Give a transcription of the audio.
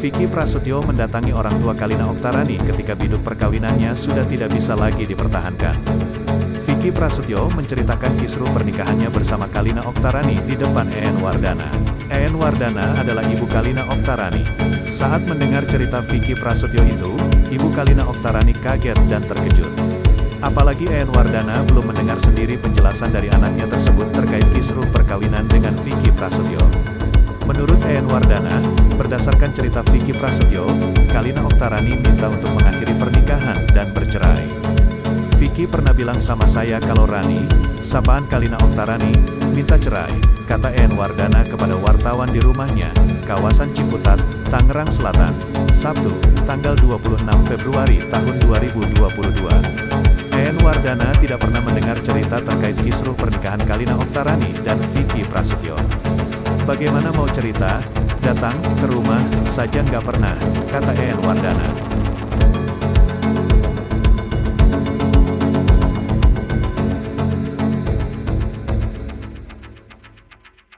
Vicky Prasetyo mendatangi orang tua Kalina Oktarani ketika biduk perkawinannya sudah tidak bisa lagi dipertahankan. Vicky Prasetyo menceritakan kisruh pernikahannya bersama Kalina Oktarani di depan EN Wardana. EN Wardana adalah ibu Kalina Oktarani. Saat mendengar cerita Vicky Prasetyo itu, ibu Kalina Oktarani kaget dan terkejut. Apalagi EN Wardana belum mendengar sendiri penjelasan dari anaknya tersebut terkait kisruh perkawinan dengan Vicky Prasetyo. Menurut EN Wardana, berdasarkan cerita Vicky Prasetyo, Kalina Oktarani minta untuk mengakhiri pernikahan dan bercerai. Vicky pernah bilang sama saya kalau Rani, sapaan Kalina Oktarani, minta cerai, kata EN Wardana kepada wartawan di rumahnya, kawasan Ciputat, Tangerang Selatan, Sabtu, tanggal 26 Februari tahun 2022. EN Wardana tidak pernah mendengar cerita terkait kisruh pernikahan Kalina Oktarani dan Vicky Prasetyo. Bagaimana mau cerita? Datang ke rumah saja nggak pernah, kata EN Wardana.